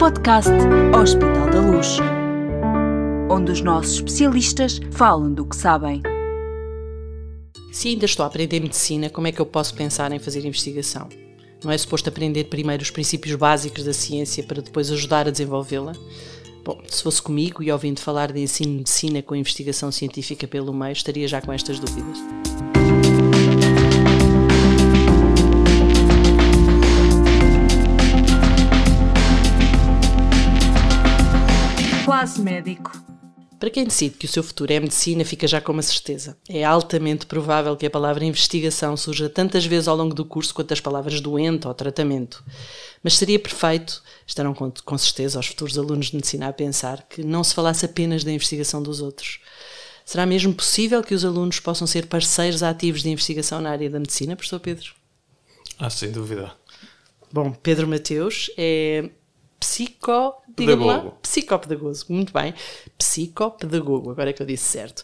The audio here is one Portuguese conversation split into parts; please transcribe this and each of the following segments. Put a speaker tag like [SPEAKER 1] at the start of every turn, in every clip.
[SPEAKER 1] podcast Hospital da Luz, onde os nossos especialistas falam do que sabem.
[SPEAKER 2] Se ainda estou a aprender medicina, como é que eu posso pensar em fazer investigação? Não é suposto aprender primeiro os princípios básicos da ciência para depois ajudar a desenvolvê-la? Bom, se fosse comigo e ouvindo falar de ensino de medicina com investigação científica pelo meio, estaria já com estas dúvidas.
[SPEAKER 1] Quase médico.
[SPEAKER 2] Para quem decide que o seu futuro é medicina, fica já com uma certeza. É altamente provável que a palavra investigação surja tantas vezes ao longo do curso quanto as palavras doente ou tratamento. Mas seria perfeito, estarão com certeza os futuros alunos de medicina a pensar, que não se falasse apenas da investigação dos outros. Será mesmo possível que os alunos possam ser parceiros ativos de investigação na área da medicina, professor Pedro?
[SPEAKER 3] Sem dúvida.
[SPEAKER 2] Bom, Pedro Mateus é psicopedagogo, muito bem, psicopedagogo, agora é que eu disse certo,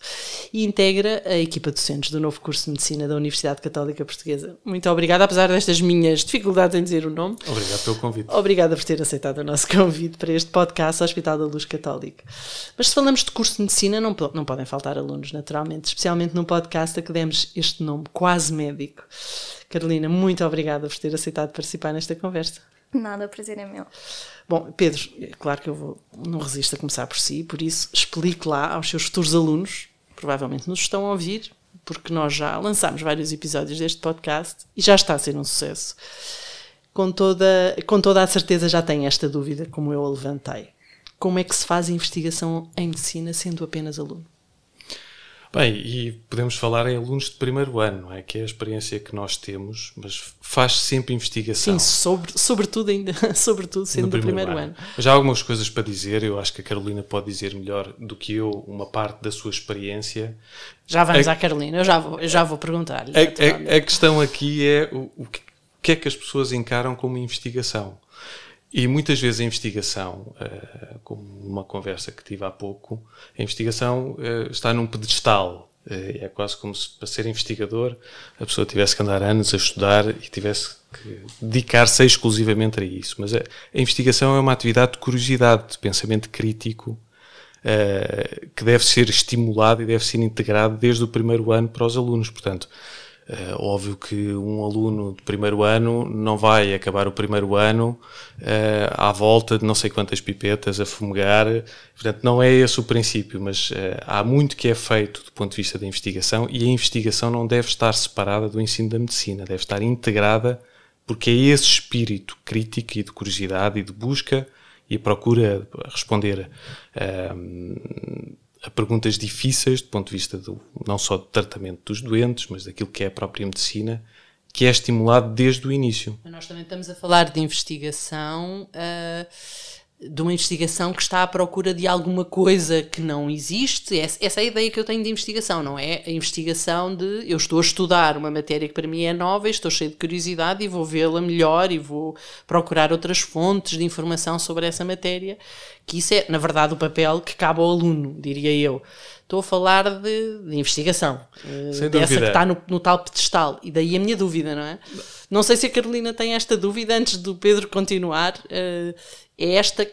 [SPEAKER 2] e integra a equipa de docentes do novo curso de Medicina da Universidade Católica Portuguesa. Muito obrigada, apesar destas minhas dificuldades em dizer o nome.
[SPEAKER 3] Obrigado pelo convite.
[SPEAKER 2] Obrigada por ter aceitado o nosso convite para este podcast Hospital da Luz Católica. Mas se falamos de curso de Medicina, não podem faltar alunos, naturalmente, especialmente num podcast a que demos este nome, Quase Médico. Carolina, muito obrigada por ter aceitado participar nesta conversa.
[SPEAKER 4] Nada, o prazer é meu.
[SPEAKER 2] Bom, Pedro, é claro que não resisto a começar por si, por isso explique lá aos seus futuros alunos, provavelmente nos estão a ouvir, porque nós já lançámos vários episódios deste podcast e já está a ser um sucesso. Com toda a certeza já tem esta dúvida, como eu a levantei. Como é que se faz investigação em medicina sendo apenas aluno?
[SPEAKER 3] Bem, e podemos falar em alunos de primeiro ano, não é? Que é a experiência que nós temos, mas faz sempre investigação.
[SPEAKER 2] Sim, sobretudo sendo do primeiro ano.
[SPEAKER 3] Mas há algumas coisas para dizer, eu acho que a Carolina pode dizer melhor do que eu uma parte da sua experiência.
[SPEAKER 2] Já vamos à Carolina, eu já vou perguntar-lhe.
[SPEAKER 3] A questão aqui é o que é que as pessoas encaram como investigação. E muitas vezes a investigação, como uma conversa que tive há pouco, a investigação está num pedestal. É quase como se, para ser investigador, a pessoa tivesse que andar anos a estudar e tivesse que dedicar-se exclusivamente a isso. Mas a investigação é uma atividade de curiosidade, de pensamento crítico, que deve ser estimulado e deve ser integrado desde o primeiro ano para os alunos. Portanto, óbvio que um aluno de primeiro ano não vai acabar o primeiro ano à volta de não sei quantas pipetas a fumegar, portanto não é esse o princípio, mas há muito que é feito do ponto de vista da investigação e a investigação não deve estar separada do ensino da medicina, deve estar integrada, porque é esse espírito crítico e de curiosidade e de busca e procura responder a perguntas difíceis do ponto de vista não só do tratamento dos doentes, mas daquilo que é a própria medicina, que é estimulado desde o início.
[SPEAKER 2] Nós também estamos a falar de investigação, de uma investigação que está à procura de alguma coisa que não existe. Essa é a ideia que eu tenho de investigação, não é? A investigação de eu estou a estudar uma matéria que para mim é nova, estou cheio de curiosidade e vou vê-la melhor e vou procurar outras fontes de informação sobre essa matéria, que isso é, na verdade, o papel que cabe ao aluno, diria eu. Estou a falar de investigação, dessa que está no tal pedestal, e daí a minha dúvida, não é? Não sei se a Carolina tem esta dúvida, antes do Pedro continuar,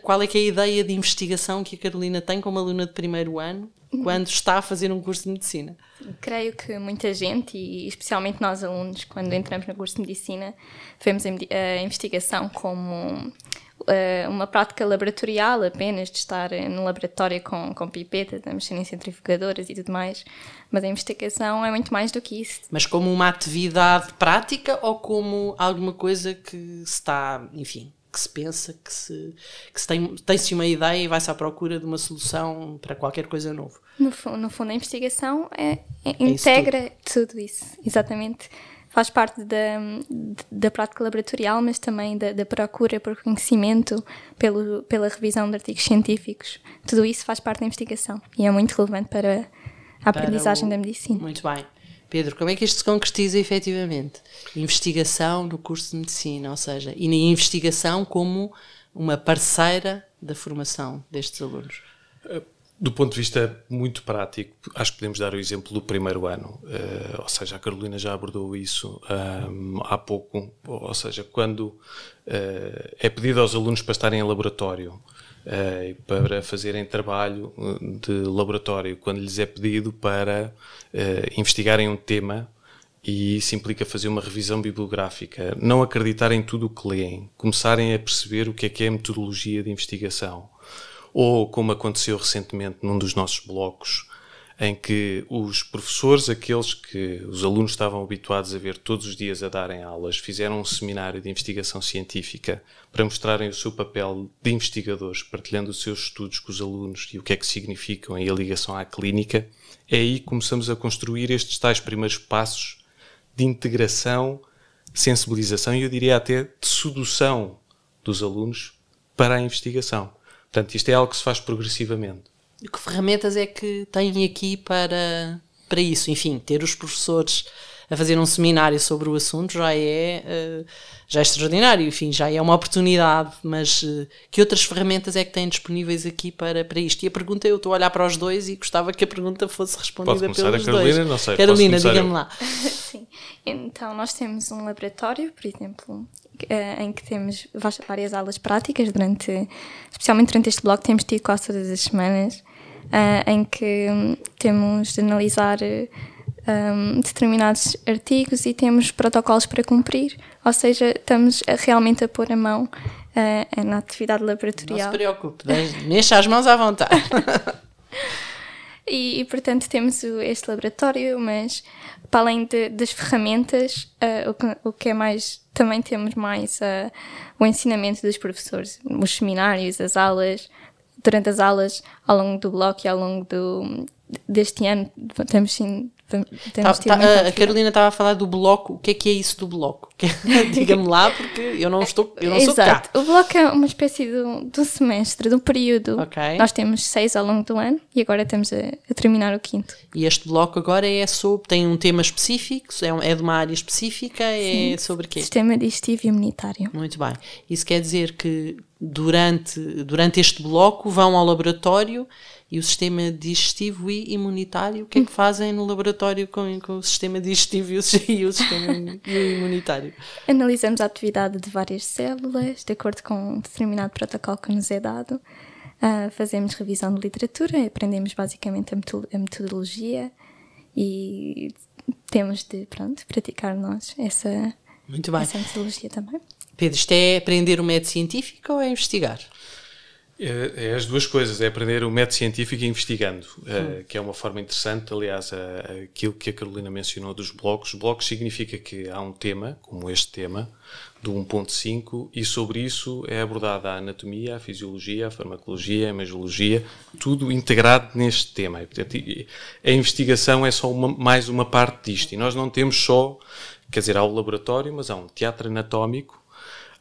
[SPEAKER 2] qual é que é a ideia de investigação que a Carolina tem como aluna de primeiro ano, quando está a fazer um curso de medicina?
[SPEAKER 4] Creio que muita gente, e especialmente nós alunos, quando entramos no curso de medicina, vemos a investigação como uma prática laboratorial apenas, de estar no laboratório com pipetas, a mexer em centrifugadoras e tudo mais, mas a investigação é muito mais do que isso.
[SPEAKER 2] Mas como uma atividade prática ou como alguma coisa que se está, enfim, que se pensa, que se tem-se uma ideia e vai-se à procura de uma solução para qualquer coisa nova?
[SPEAKER 4] No fundo, a investigação integra tudo isso, exatamente. Faz parte da prática laboratorial, mas também da procura por conhecimento, pela revisão de artigos científicos. Tudo isso faz parte da investigação e é muito relevante para a aprendizagem da medicina.
[SPEAKER 2] Muito bem. Pedro, como é que isto se concretiza efetivamente? Investigação no curso de medicina, ou seja, e na investigação como uma parceira da formação destes alunos.
[SPEAKER 3] Do ponto de vista muito prático, acho que podemos dar o exemplo do primeiro ano, ou seja, a Carolina já abordou isso há pouco, ou seja, quando é pedido aos alunos para estarem em laboratório, para fazerem trabalho de laboratório, quando lhes é pedido para investigarem um tema, e isso implica fazer uma revisão bibliográfica, não acreditarem em tudo o que leem, começarem a perceber o que é metodologia de investigação. Ou, como aconteceu recentemente num dos nossos blocos, em que os professores, aqueles que os alunos estavam habituados a ver todos os dias a darem aulas, fizeram um seminário de investigação científica para mostrarem o seu papel de investigadores, partilhando os seus estudos com os alunos e o que é que significam e a ligação à clínica. É aí que começamos a construir estes tais primeiros passos de integração, sensibilização e eu diria até de sedução dos alunos para a investigação. Portanto, isto é algo que se faz progressivamente.
[SPEAKER 2] E que ferramentas é que têm aqui para isso? Enfim, ter os professores a fazer um seminário sobre o assunto já é extraordinário, enfim, já é uma oportunidade, mas que outras ferramentas é que têm disponíveis aqui para isto? E a pergunta, eu estou a olhar para os dois e gostava que a pergunta fosse respondida pelos dois.
[SPEAKER 3] Pode começar a Carolina, não sei.
[SPEAKER 2] Carolina, diga-me lá.
[SPEAKER 4] Sim, então nós temos um laboratório, por exemplo, em que temos várias aulas práticas, especialmente durante este bloco, temos tido quase todas as semanas, em que temos de analisar determinados artigos e temos protocolos para cumprir, ou seja, estamos realmente a pôr a mão na atividade laboratorial.
[SPEAKER 2] Não se preocupe, deixa as mãos à vontade.
[SPEAKER 4] E, portanto, temos este laboratório, mas para além das ferramentas, o que é mais, também temos mais o ensinamento dos professores, os seminários, as aulas, durante as aulas, ao longo do bloco e ao longo deste ano,
[SPEAKER 2] a Carolina estava a falar do bloco. O que é isso do bloco? Diga-me lá, porque eu não sou
[SPEAKER 4] Exato. Cá. O bloco é uma espécie de um semestre, de um período.
[SPEAKER 2] Okay.
[SPEAKER 4] Nós temos 6 ao longo do ano e agora estamos a terminar o 5º.
[SPEAKER 2] E este bloco agora tem um tema específico? É de uma área específica?
[SPEAKER 4] Sim,
[SPEAKER 2] é sobre quê?
[SPEAKER 4] Sistema digestivo e imunitário.
[SPEAKER 2] Muito bem. Isso quer dizer que durante este bloco vão ao laboratório e o sistema digestivo e imunitário, o que é que fazem no laboratório com o sistema digestivo e o sistema imunitário?
[SPEAKER 4] Analisamos a atividade de várias células, de acordo com um determinado protocolo que nos é dado. Fazemos revisão de literatura, aprendemos basicamente a metodologia e temos de praticar nós essa metodologia também.
[SPEAKER 2] Pedro, isto é aprender o método científico ou é investigar?
[SPEAKER 3] É as duas coisas, é aprender o método científico e investigando, que é uma forma interessante. Aliás, aquilo que a Carolina mencionou dos blocos. Blocos significa que há um tema, como este tema, do 1.5, e sobre isso é abordada a anatomia, a fisiologia, a farmacologia, a imagiologia, tudo integrado neste tema. E, portanto, a investigação é só mais uma parte disto. E nós não temos só, quer dizer, há o laboratório, mas há um teatro anatómico,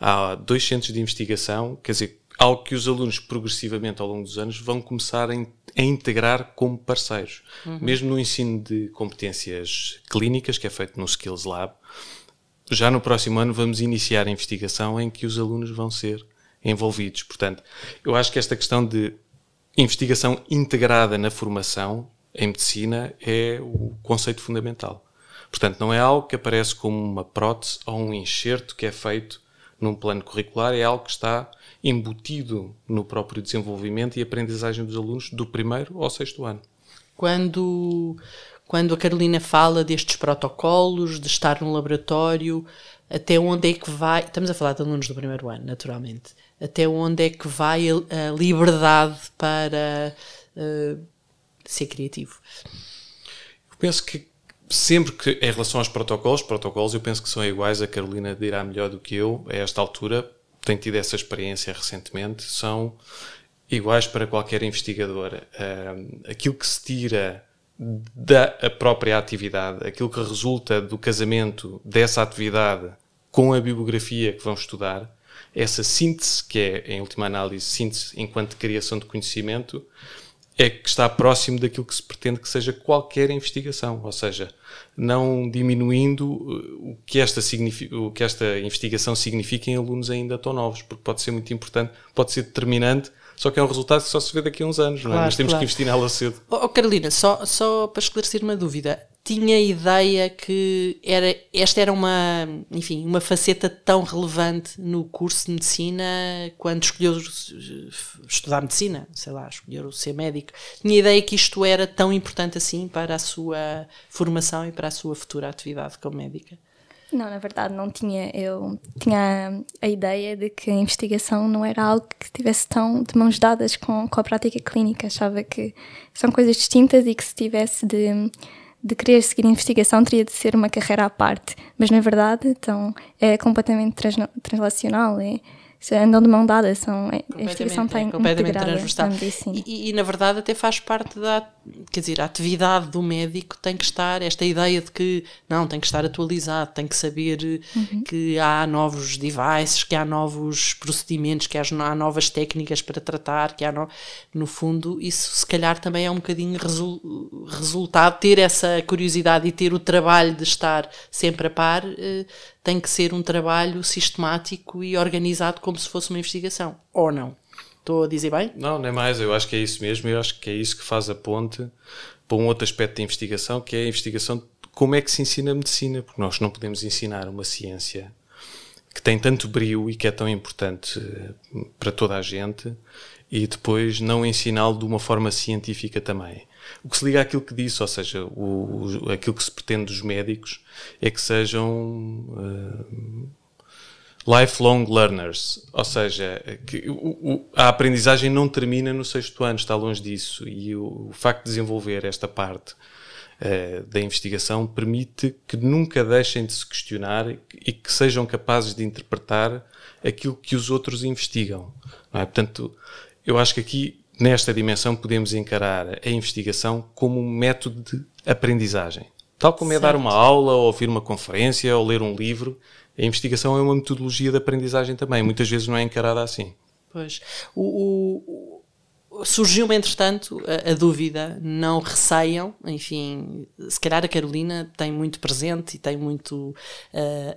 [SPEAKER 3] há 2 centros de investigação, quer dizer, algo que os alunos progressivamente ao longo dos anos vão começar a integrar como parceiros. Mesmo no ensino de competências clínicas, que é feito no Skills Lab, já no próximo ano vamos iniciar a investigação em que os alunos vão ser envolvidos. Portanto, eu acho que esta questão de investigação integrada na formação em medicina é o conceito fundamental. Portanto, não é algo que aparece como uma prótese ou um enxerto que é feito num plano curricular, é algo que está embutido no próprio desenvolvimento e aprendizagem dos alunos do 1º ao 6º ano.
[SPEAKER 2] Quando a Carolina fala destes protocolos, de estar no laboratório, até onde é que vai... Estamos a falar de alunos do 1º ano, naturalmente. Até onde é que vai a liberdade para ser criativo?
[SPEAKER 3] Eu penso que sempre que, em relação aos protocolos eu penso que são iguais, a Carolina dirá melhor do que eu, a esta altura, tem tido essa experiência recentemente, são iguais para qualquer investigador. Aquilo que se tira da própria atividade, aquilo que resulta do casamento dessa atividade com a bibliografia que vão estudar, essa síntese, que é, em última análise, síntese enquanto criação de conhecimento, é que está próximo daquilo que se pretende que seja qualquer investigação, ou seja, não diminuindo o que esta investigação significa em alunos ainda tão novos, porque pode ser muito importante, pode ser determinante, só que é um resultado que só se vê daqui a uns anos, não é? Mas temos que investir nela cedo.
[SPEAKER 2] Carolina, só para esclarecer uma dúvida, tinha ideia que esta era uma faceta tão relevante no curso de medicina quando escolheu estudar medicina, sei lá, escolheu ser médico. Tinha ideia que isto era tão importante assim para a sua formação e para a sua futura atividade como médica?
[SPEAKER 4] Não, na verdade não tinha. Eu tinha a ideia de que a investigação não era algo que estivesse tão de mãos dadas com a prática clínica. Achava que são coisas distintas e que se tivesse de querer seguir a investigação teria de ser uma carreira à parte. Mas na verdade então, é completamente translacional, andam de mão dada, a investigação está
[SPEAKER 2] completamente transversal. E na verdade até faz parte a atividade do médico tem que estar, esta ideia de que tem que estar atualizado, tem que saber que há novos devices, que há novos procedimentos, que há novas técnicas para tratar, no fundo isso se calhar também é um bocadinho resultado, ter essa curiosidade e ter o trabalho de estar sempre a par, tem que ser um trabalho sistemático e organizado como se fosse uma investigação, ou não? Estou a dizer bem?
[SPEAKER 3] Não, nem mais, eu acho que é isso mesmo, eu acho que é isso que faz a ponte para um outro aspecto da investigação, que é a investigação de como é que se ensina a medicina, porque nós não podemos ensinar uma ciência que tem tanto brio e que é tão importante para toda a gente e depois não ensiná-lo de uma forma científica também. O que se liga àquilo que disse, ou seja, aquilo que se pretende dos médicos é que sejam lifelong learners, ou seja, que a aprendizagem não termina no 6º ano, está longe disso, e o facto de desenvolver esta parte da investigação permite que nunca deixem de se questionar e que sejam capazes de interpretar aquilo que os outros investigam, não é? Portanto, eu acho que aqui, nesta dimensão, podemos encarar a investigação como um método de aprendizagem. Tal como é dar uma aula, ou ouvir uma conferência, ou ler um livro, a investigação é uma metodologia de aprendizagem também. Muitas vezes não é encarada assim.
[SPEAKER 2] Pois. Surgiu-me, entretanto, a dúvida, não receiam, enfim, se calhar a Carolina tem muito presente e tem muito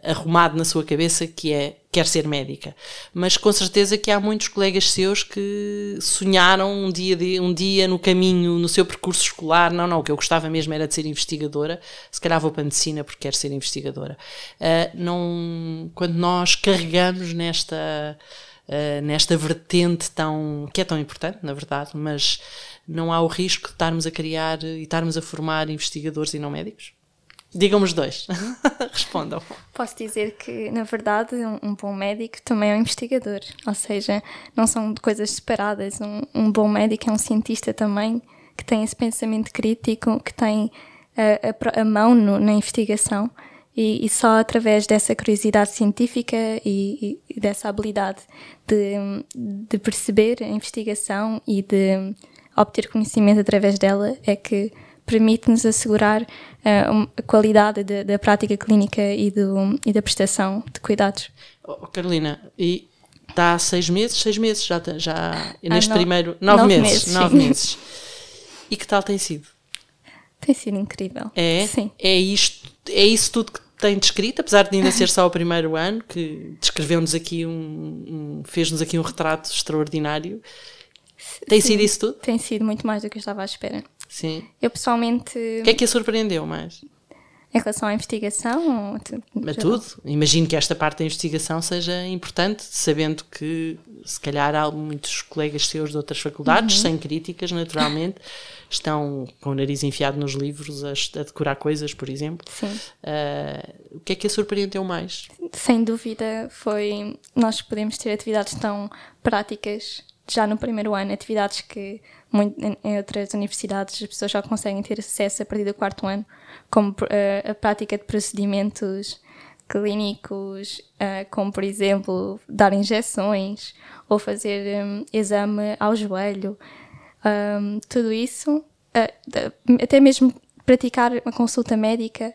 [SPEAKER 2] arrumado na sua cabeça que quer ser médica, mas com certeza que há muitos colegas seus que sonharam um dia no caminho, no seu percurso escolar, o que eu gostava mesmo era de ser investigadora, se calhar vou para a medicina porque quero ser investigadora. Quando nós carregamos nesta vertente que é tão importante, na verdade, mas não há o risco de estarmos a criar e estarmos a formar investigadores e não médicos? Digam-me os dois. Respondam.
[SPEAKER 4] Posso dizer que, na verdade, um bom médico também é um investigador. Ou seja, não são coisas separadas. Um bom médico é um cientista também, que tem esse pensamento crítico, que tem a mão na investigação. E só através dessa curiosidade científica e dessa habilidade de perceber a investigação e de obter conhecimento através dela é que permite-nos assegurar a qualidade da prática clínica e da prestação de cuidados.
[SPEAKER 2] Carolina, e está há 6 meses já neste primeiro... 9 meses. E que tal tem sido?
[SPEAKER 4] Tem sido incrível.
[SPEAKER 2] É?
[SPEAKER 4] Sim.
[SPEAKER 2] É isso tudo que tem descrito, apesar de ainda ser só o primeiro ano, que descreveu-nos aqui fez-nos aqui um retrato extraordinário. Tem sido isso tudo?
[SPEAKER 4] Tem sido muito mais do que eu estava à espera.
[SPEAKER 2] Sim.
[SPEAKER 4] Eu pessoalmente...
[SPEAKER 2] O que é que a surpreendeu mais?
[SPEAKER 4] Em relação à investigação?
[SPEAKER 2] A tudo. Imagino que esta parte da investigação seja importante, sabendo que se calhar há muitos colegas seus de outras faculdades, sem críticas, naturalmente, estão com o nariz enfiado nos livros a decorar coisas, por exemplo.
[SPEAKER 4] Sim.
[SPEAKER 2] O que é que a surpreendeu mais?
[SPEAKER 4] Sem dúvida foi nós podemos ter atividades tão práticas já no primeiro ano, atividades que em outras universidades as pessoas já conseguem ter acesso a partir do 4º ano, como a prática de procedimentos clínicos, como por exemplo dar injeções ou fazer exame ao joelho, tudo isso, até mesmo praticar uma consulta médica,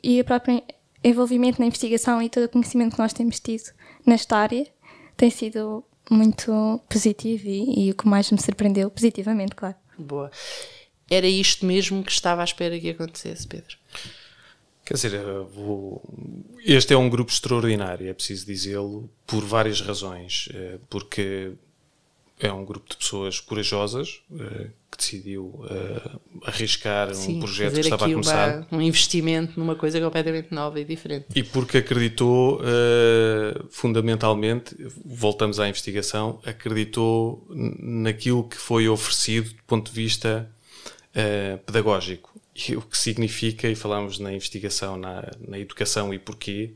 [SPEAKER 4] e o próprio envolvimento na investigação e todo o conhecimento que nós temos tido nesta área tem sido muito positivo e o que mais me surpreendeu positivamente, claro.
[SPEAKER 2] Boa. Era isto mesmo que estava à espera que acontecesse, Pedro?
[SPEAKER 3] Quer dizer, este é um grupo extraordinário, é preciso dizê-lo, por várias razões. Porque é um grupo de pessoas corajosas que decidiu arriscar um projeto que estava a começar.
[SPEAKER 2] Um investimento numa coisa completamente nova e diferente.
[SPEAKER 3] E porque acreditou, fundamentalmente, voltamos à investigação, acreditou naquilo que foi oferecido do ponto de vista pedagógico. E o que significa, e falámos na investigação, na educação e porquê,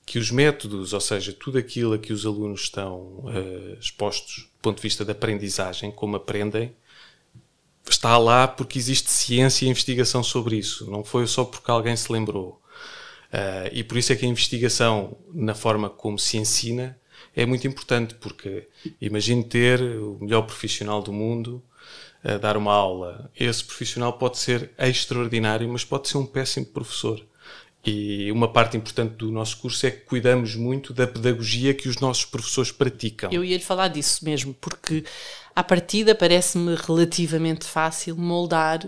[SPEAKER 3] que os métodos, ou seja, tudo aquilo a que os alunos estão expostos do ponto de vista da aprendizagem, como aprendem, está lá porque existe ciência e investigação sobre isso. Não foi só porque alguém se lembrou. E por isso é que a investigação, na forma como se ensina, é muito importante, porque imagine ter o melhor profissional do mundo a dar uma aula. Esse profissional pode ser extraordinário, mas pode ser um péssimo professor. E uma parte importante do nosso curso é que cuidamos muito da pedagogia que os nossos professores praticam.
[SPEAKER 2] Eu ia-lhe falar disso mesmo, porque à partida parece-me relativamente fácil moldar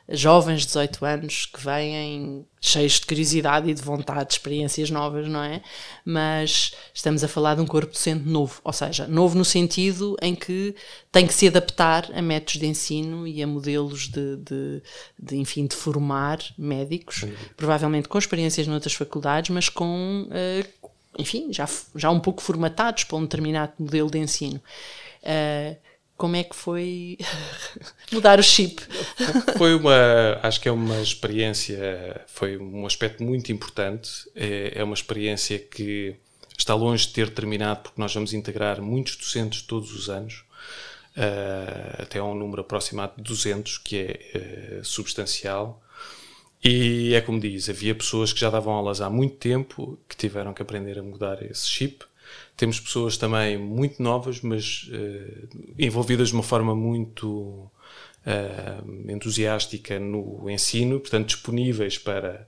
[SPEAKER 2] jovens de 18 anos que vêm cheios de curiosidade e de vontade de experiências novas, não é? Mas estamos a falar de um corpo docente novo, ou seja, novo no sentido em que tem que se adaptar a métodos de ensino e a modelos enfim, de formar médicos, provavelmente com experiências noutras faculdades, mas com, enfim, já um pouco formatados para um determinado modelo de ensino. Como é que foi mudar o chip?
[SPEAKER 3] Acho que é uma experiência, foi um aspecto muito importante. É uma experiência que está longe de ter terminado, porque nós vamos integrar muitos docentes todos os anos, até a um número aproximado de 200, que é substancial. E é como diz, havia pessoas que já davam aulas há muito tempo, que tiveram que aprender a mudar esse chip. Temos pessoas também muito novas, mas envolvidas de uma forma muito entusiástica no ensino, portanto disponíveis para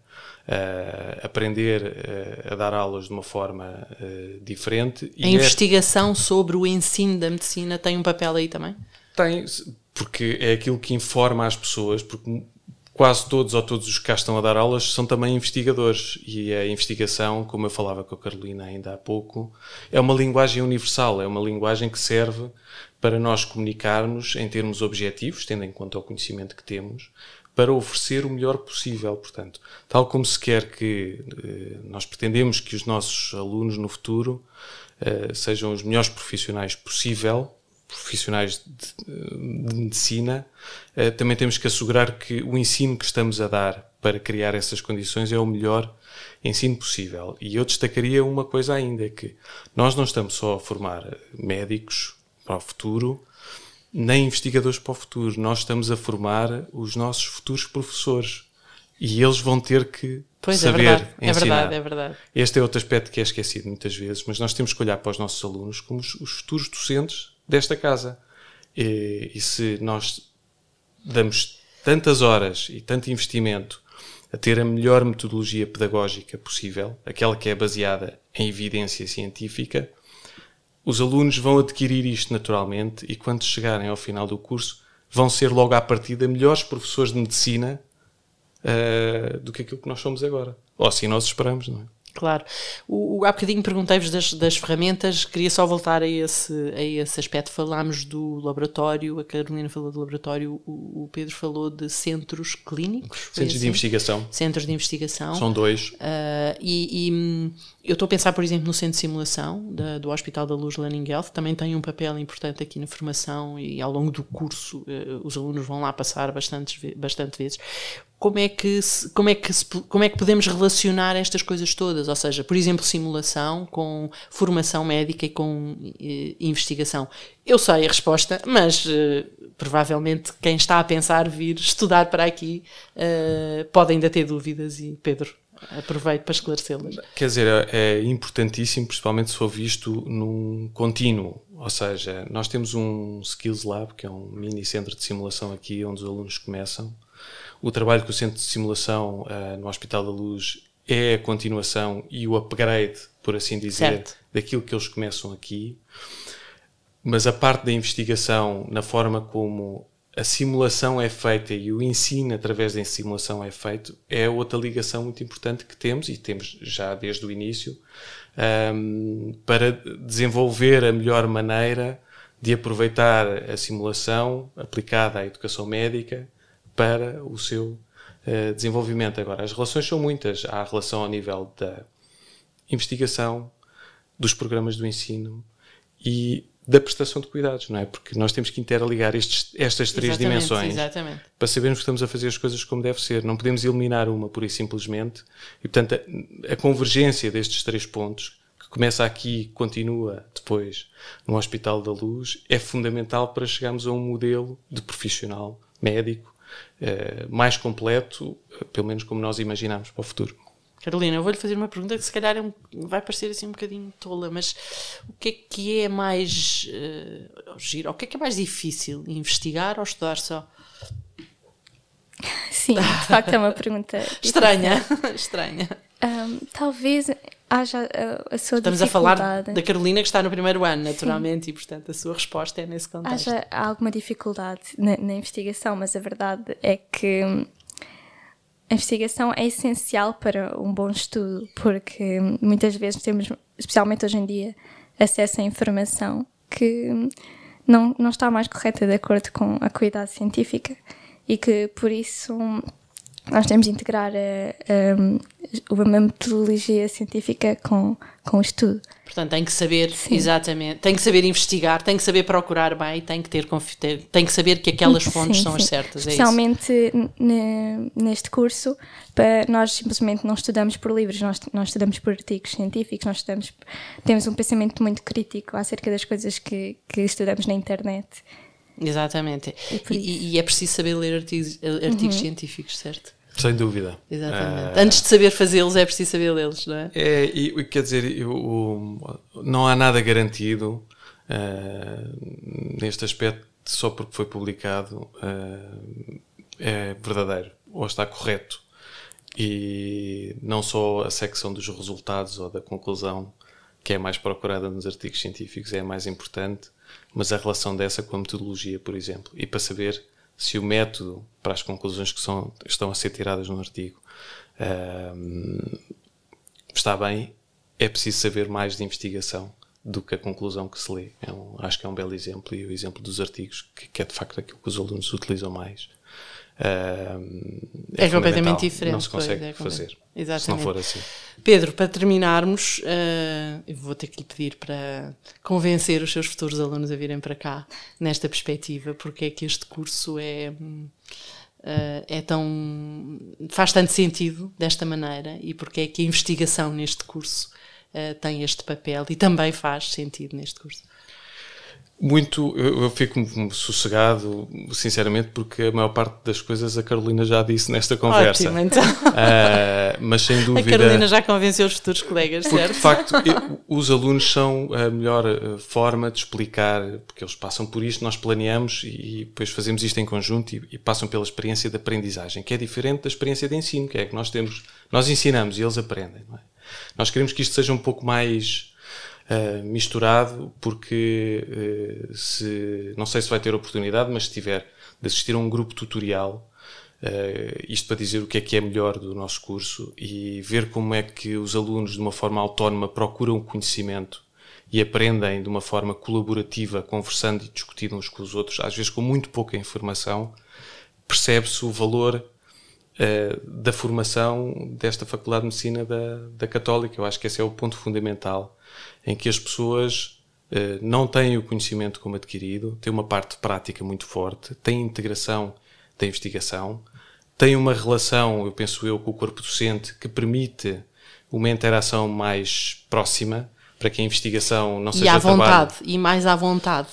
[SPEAKER 3] aprender a dar aulas de uma forma diferente.
[SPEAKER 2] A investigação sobre o ensino da medicina tem um papel aí também?
[SPEAKER 3] Tem, porque é aquilo que informa as pessoas, porque quase todos ou todos os que cá estão a dar aulas são também investigadores, e a investigação, como eu falava com a Carolina ainda há pouco, é uma linguagem universal, é uma linguagem que serve para nós comunicarmos em termos objetivos, tendo em conta o conhecimento que temos, para oferecer o melhor possível. Portanto, tal como se quer que nós pretendemos que os nossos alunos no futuro sejam os melhores profissionais possível, profissionais de medicina, também temos que assegurar que o ensino que estamos a dar para criar essas condições é o melhor ensino possível. E eu destacaria uma coisa ainda, é que nós não estamos só a formar médicos para o futuro, nem investigadores para o futuro. Nós estamos a formar os nossos futuros professores. E eles vão ter que saber ensinar.
[SPEAKER 2] É verdade.
[SPEAKER 3] Este é outro aspecto que é esquecido muitas vezes, mas nós temos que olhar para os nossos alunos como os futuros docentes desta casa. E se nós damos tantas horas e tanto investimento a ter a melhor metodologia pedagógica possível, aquela que é baseada em evidência científica, os alunos vão adquirir isto naturalmente e quando chegarem ao final do curso vão ser logo à partida melhores professores de medicina do que aquilo que nós somos agora. Ou assim nós esperamos, não é?
[SPEAKER 2] Claro. Há bocadinho perguntei-vos das ferramentas, queria só voltar a esse aspecto. Falámos do laboratório, a Carolina falou do laboratório, o Pedro falou de centros clínicos.
[SPEAKER 3] Centros de investigação.
[SPEAKER 2] Centros de investigação.
[SPEAKER 3] São 2.
[SPEAKER 2] Eu estou a pensar, por exemplo, no centro de simulação do Hospital da Luz Learning Health, também tem um papel importante aqui na formação e ao longo do curso os alunos vão lá passar bastante vezes. Como é que podemos relacionar estas coisas todas? Ou seja, por exemplo, simulação com formação médica e com investigação. Eu sei a resposta, mas provavelmente quem está a pensar vir estudar para aqui pode ainda ter dúvidas e, Pedro, aproveito para esclarecê-las.
[SPEAKER 3] Quer dizer, é importantíssimo, principalmente se for visto num contínuo. Ou seja, nós temos um Skills Lab, que é um mini centro de simulação aqui, onde os alunos começam. O trabalho com o centro de simulação no Hospital da Luz é a continuação e o upgrade, por assim dizer, daquilo que eles começam aqui. Mas a parte da investigação, na forma como a simulação é feita e o ensino através da simulação é feito, é outra ligação muito importante que temos, e temos já desde o início, para desenvolver a melhor maneira de aproveitar a simulação aplicada à educação médica para o seu desenvolvimento. Agora, as relações são muitas. Há a relação ao nível da investigação, dos programas do ensino e da prestação de cuidados, não é? Porque nós temos que interligar estas três dimensões para sabermos que estamos a fazer as coisas como deve ser. Não podemos eliminar uma pura e simplesmente. E, portanto, a convergência destes 3 pontos, que começa aqui e continua depois no Hospital da Luz, é fundamental para chegarmos a um modelo de profissional médico mais completo, pelo menos como nós imaginamos para o futuro.
[SPEAKER 2] Carolina, eu vou-lhe fazer uma pergunta que se calhar vai parecer assim um bocadinho tola, mas o que é mais giro? O que é mais difícil? Investigar ou estudar só?
[SPEAKER 4] Sim, de facto é uma pergunta
[SPEAKER 2] estranha.
[SPEAKER 4] Talvez haja a sua
[SPEAKER 2] Estamos
[SPEAKER 4] dificuldade.
[SPEAKER 2] a falar da Carolina, que está no primeiro ano, naturalmente. Sim. E, portanto, a sua resposta é nesse contexto.
[SPEAKER 4] Haja alguma dificuldade na investigação, mas a verdade é que a investigação é essencial para um bom estudo, porque muitas vezes temos, especialmente hoje em dia, acesso a informação que não está mais correta de acordo com a qualidade científica, e que, por isso, nós temos de integrar a metodologia científica com o estudo.
[SPEAKER 2] Portanto, tem que saber, exatamente, tem que saber investigar, tem que saber procurar bem, tem que saber que aquelas fontes são as certas.
[SPEAKER 4] Especialmente neste curso, nós simplesmente não estudamos por livros, nós estudamos por artigos científicos, temos um pensamento muito crítico acerca das coisas que estudamos na internet.
[SPEAKER 2] Exatamente. E é preciso saber ler artigos científicos, certo?
[SPEAKER 3] Sem dúvida.
[SPEAKER 2] Exatamente. Antes de saber fazê-los, é preciso saber lê-los, não é?
[SPEAKER 3] Quer dizer, não há nada garantido neste aspecto, só porque foi publicado, é verdadeiro ou está correto. E não só a secção dos resultados ou da conclusão, que é mais procurada nos artigos científicos, é a mais importante, mas a relação dessa com a metodologia, por exemplo, e para saber se o método para as conclusões que estão a ser tiradas no artigo está bem, é preciso saber mais de investigação do que a conclusão que se lê. Acho que é um belo exemplo, e o exemplo dos artigos, que é de facto aquilo que os alunos utilizam mais.
[SPEAKER 2] É completamente diferente.
[SPEAKER 3] Não se consegue fazer.
[SPEAKER 2] Exatamente.
[SPEAKER 3] Se não for assim.
[SPEAKER 2] Pedro, para terminarmos, eu vou ter que lhe pedir para convencer os seus futuros alunos a virem para cá nesta perspectiva, porque é que este curso faz tanto sentido desta maneira, e porque é que a investigação neste curso tem este papel e também faz sentido neste curso.
[SPEAKER 3] Eu fico sossegado, sinceramente, porque a maior parte das coisas a Carolina já disse nesta conversa.
[SPEAKER 2] Ótimo, então.
[SPEAKER 3] Mas sem dúvida...
[SPEAKER 2] A Carolina já convenceu os futuros colegas,
[SPEAKER 3] porque,
[SPEAKER 2] certo?
[SPEAKER 3] de facto, os alunos são a melhor forma de explicar, porque eles passam por isto, nós planeamos e depois fazemos isto em conjunto e passam pela experiência de aprendizagem, que é diferente da experiência de ensino, que é que nós ensinamos e eles aprendem. Não é? Nós queremos que isto seja um pouco mais... misturado, porque não sei se vai ter oportunidade, mas se tiver de assistir a um grupo tutorial, isto para dizer o que é melhor do nosso curso e ver como é que os alunos de uma forma autónoma procuram o conhecimento e aprendem de uma forma colaborativa, conversando e discutindo uns com os outros, às vezes com muito pouca informação, percebe-se o valor da formação desta Faculdade de Medicina da Católica. Eu acho que esse é o ponto fundamental, em que as pessoas não têm o conhecimento como adquirido, têm uma parte prática muito forte, têm integração da investigação, têm uma relação, eu penso com o corpo docente, que permite uma interação mais próxima, para que a investigação não seja
[SPEAKER 2] vontade, e mais à vontade,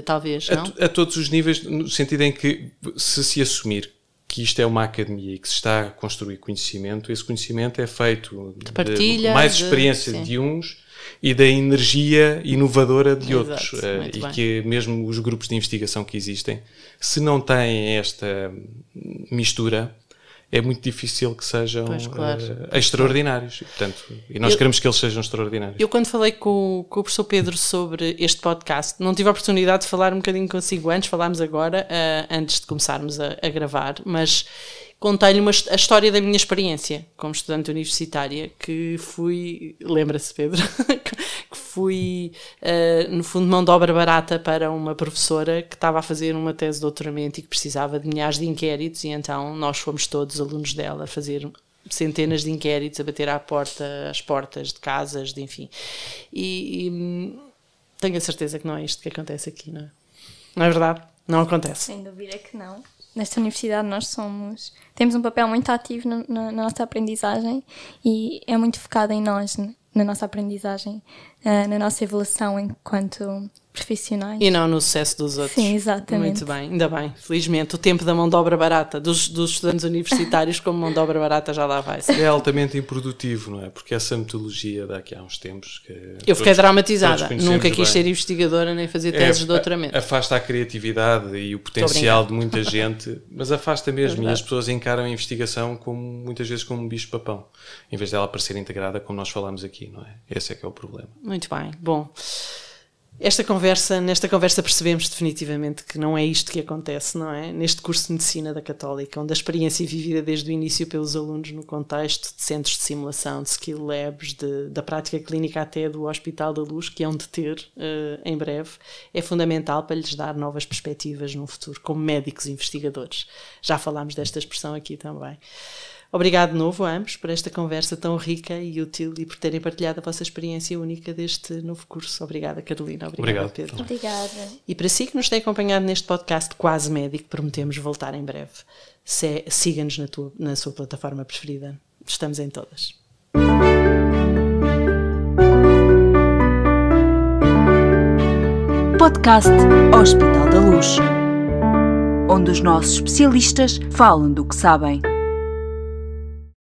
[SPEAKER 2] talvez, não?
[SPEAKER 3] A todos os níveis, no sentido em que se assumir que isto é uma academia e que se está a construir conhecimento, esse conhecimento é feito
[SPEAKER 2] de partilha,
[SPEAKER 3] mais experiência de uns e da energia inovadora de outros. E bem. Que mesmo os grupos de investigação que existem, se não têm esta mistura, é muito difícil que sejam
[SPEAKER 2] claro.
[SPEAKER 3] extraordinários. E nós queremos que eles sejam extraordinários.
[SPEAKER 2] Eu, quando falei com o professor Pedro sobre este podcast, não tive a oportunidade de falar um bocadinho consigo antes, falámos agora, antes de começarmos a gravar, mas contei-lhe a história da minha experiência como estudante universitária, que fui, lembra-se, Pedro, que fui, no fundo, mão de obra barata para uma professora que estava a fazer uma tese de doutoramento e que precisava de milhares de inquéritos, e então nós fomos todos alunos dela a fazer centenas de inquéritos, a bater às portas de casas, enfim. E tenho a certeza que não é isto que acontece aqui, não é? Não é verdade? Não acontece.
[SPEAKER 4] Sem dúvida que não. Nesta universidade nós temos um papel muito ativo na nossa aprendizagem e é muito focado em nós, na nossa aprendizagem, na nossa evolução enquanto profissionais.
[SPEAKER 2] E não no sucesso dos outros.
[SPEAKER 4] Sim, exatamente.
[SPEAKER 2] Muito bem, ainda bem. Felizmente, o tempo da mão de obra barata, dos estudantes universitários como mão de obra barata já lá vai.
[SPEAKER 3] É altamente improdutivo, não é? Porque essa metodologia daqui há uns tempos...
[SPEAKER 2] Eu fiquei traumatizada. Nunca quis ser investigadora nem fazer teses de doutoramento.
[SPEAKER 3] Afasta a criatividade e o potencial de muita gente, mas afasta mesmo. E as pessoas encaram a investigação muitas vezes como um bicho-papão, em vez dela parecer integrada como nós falamos aqui, não é? Esse é que é o problema.
[SPEAKER 2] Muito bem. Bom... Nesta conversa percebemos definitivamente que não é isto que acontece, não é? Neste curso de Medicina da Católica, onde a experiência vivida desde o início pelos alunos no contexto de centros de simulação, de skill labs, da prática clínica até do Hospital da Luz, que hão de ter em breve, é fundamental para lhes dar novas perspectivas no futuro, como médicos investigadores. Já falámos desta expressão aqui também. Obrigado de novo a ambos por esta conversa tão rica e útil e por terem partilhado a vossa experiência única deste novo curso. Obrigada, Carolina. Obrigado, Pedro.
[SPEAKER 4] Obrigada.
[SPEAKER 2] E para si que nos tem acompanhado neste podcast Quase Médico, prometemos voltar em breve. Siga-nos na sua plataforma preferida. Estamos em todas.
[SPEAKER 1] Podcast Hospital da Luz, onde os nossos especialistas falam do que sabem.